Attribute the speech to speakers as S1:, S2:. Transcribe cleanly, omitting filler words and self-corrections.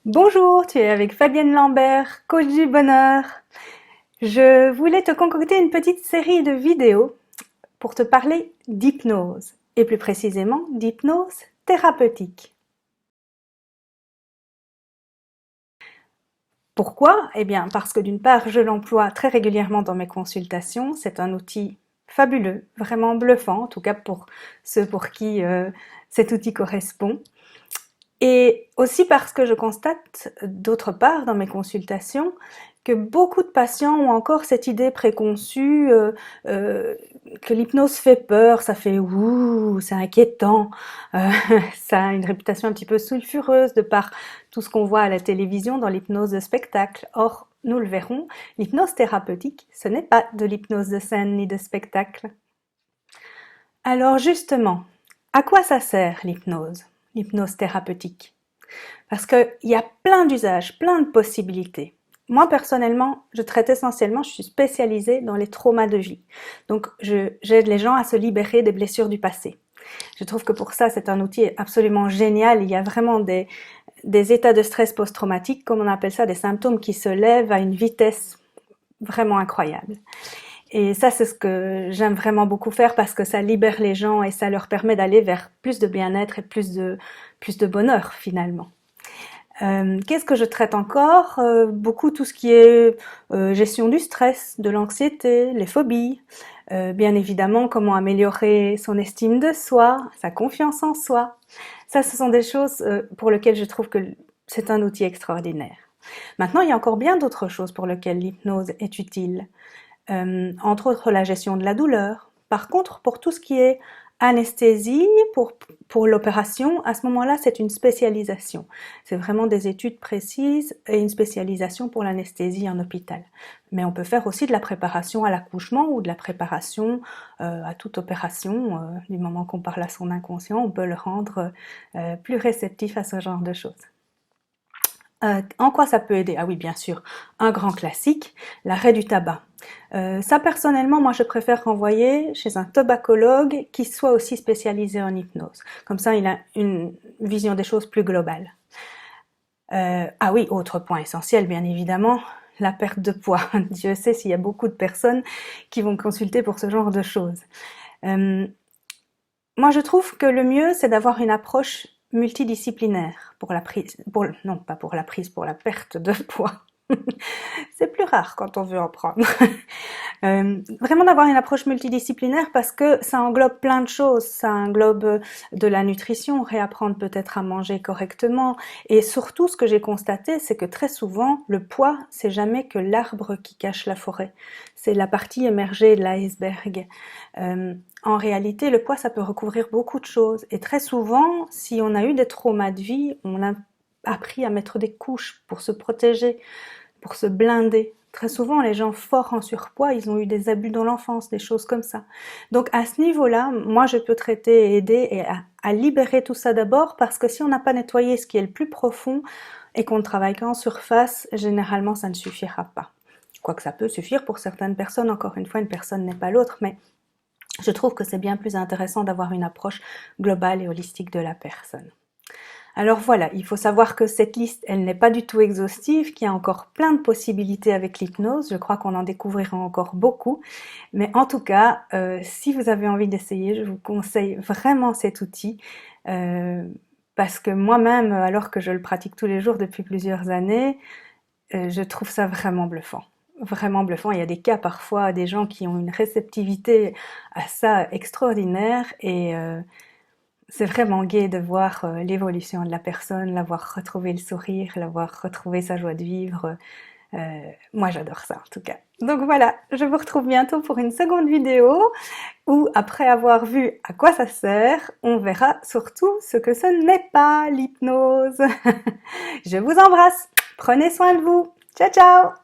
S1: Bonjour, tu es avec Fabienne Lambert, coach du bonheur. Je voulais te concocter une petite série de vidéos pour te parler d'hypnose, et plus précisément d'hypnose thérapeutique. Pourquoi? Eh bien, parce que d'une part, je l'emploie très régulièrement dans mes consultations. C'est un outil fabuleux, vraiment bluffant, en tout cas pour ceux pour qui cet outil correspond. Et aussi parce que je constate, d'autre part, dans mes consultations, que beaucoup de patients ont encore cette idée préconçue euh, que l'hypnose fait peur, ça fait ouh, c'est inquiétant, euh, ça a une réputation un petit peu sulfureuse de par tout ce qu'on voit à la télévision dans l'hypnose de spectacle. Or, nous le verrons, l'hypnose thérapeutique, ce n'est pas de l'hypnose de scène ni de spectacle. Alors justement, à quoi ça sert l'hypnose thérapeutique? Parce qu'il y a plein d'usages, plein de possibilités. Moi, personnellement, je traite essentiellement, je suis spécialisée dans les traumas de vie. Donc, j'aide les gens à se libérer des blessures du passé. Je trouve que pour ça, c'est un outil absolument génial. Il y a vraiment des états de stress post-traumatique, comme on appelle ça, des symptômes qui se lèvent à une vitesse vraiment incroyable. Et ça, c'est ce que j'aime vraiment beaucoup faire parce que ça libère les gens et ça leur permet d'aller vers plus de bien-être et plus de bonheur finalement. Qu'est-ce que je traite encore? Beaucoup tout ce qui est gestion du stress, de l'anxiété, les phobies, bien évidemment comment améliorer son estime de soi, sa confiance en soi. Ça, ce sont des choses pour lesquelles je trouve que c'est un outil extraordinaire. Maintenant, il y a encore bien d'autres choses pour lesquelles l'hypnose est utile. Entre autres la gestion de la douleur. Par contre, pour tout ce qui est anesthésie, pour l'opération, à ce moment-là, c'est une spécialisation. C'est vraiment des études précises et une spécialisation pour l'anesthésie en hôpital. Mais on peut faire aussi de la préparation à l'accouchement ou de la préparation à toute opération. Du moment qu'on parle à son inconscient, on peut le rendre plus réceptif à ce genre de choses. En quoi ça peut aider? Ah oui, bien sûr, un grand classique, l'arrêt du tabac. Ça, personnellement, moi, je préfère renvoyer chez un tobacologue qui soit aussi spécialisé en hypnose. Comme ça, il a une vision des choses plus globale. Ah oui, autre point essentiel, bien évidemment, la perte de poids. Dieu sait s'il y a beaucoup de personnes qui vont consulter pour ce genre de choses. Moi, je trouve que le mieux, c'est d'avoir une approche multidisciplinaire pour la prise, non pas pour la prise, pour la perte de poids. C'est plus rare quand on veut en prendre. Vraiment d'avoir une approche multidisciplinaire parce que ça englobe plein de choses. Ça englobe de la nutrition, réapprendre peut-être à manger correctement. Et surtout, ce que j'ai constaté, c'est que très souvent, le poids, c'est jamais que l'arbre qui cache la forêt. C'est la partie émergée de l'iceberg. En réalité, le poids, ça peut recouvrir beaucoup de choses. Et très souvent, si on a eu des traumas de vie, on a appris à mettre des couches pour se protéger, pour se blinder. Très souvent, les gens forts en surpoids, ils ont eu des abus dans l'enfance, des choses comme ça. Donc à ce niveau-là, moi je peux traiter et aider à libérer tout ça d'abord, parce que si on n'a pas nettoyé ce qui est le plus profond et qu'on ne travaille qu'en surface, généralement ça ne suffira pas. Quoique ça peut suffire pour certaines personnes, encore une fois, une personne n'est pas l'autre, mais je trouve que c'est bien plus intéressant d'avoir une approche globale et holistique de la personne. Alors voilà, il faut savoir que cette liste, elle n'est pas du tout exhaustive, qu'il y a encore plein de possibilités avec l'hypnose. Je crois qu'on en découvrira encore beaucoup. Mais en tout cas, si vous avez envie d'essayer, je vous conseille vraiment cet outil. Parce que moi-même, alors que je le pratique tous les jours depuis plusieurs années, je trouve ça vraiment bluffant. Vraiment bluffant. Il y a des cas parfois, des gens qui ont une réceptivité à ça extraordinaire et c'est vraiment gai de voir l'évolution de la personne, la voir retrouver le sourire, la voir retrouver sa joie de vivre. Moi, j'adore ça en tout cas. Donc voilà, je vous retrouve bientôt pour une seconde vidéo où, après avoir vu à quoi ça sert, on verra surtout ce que ce n'est pas l'hypnose. Je vous embrasse, prenez soin de vous. Ciao ciao!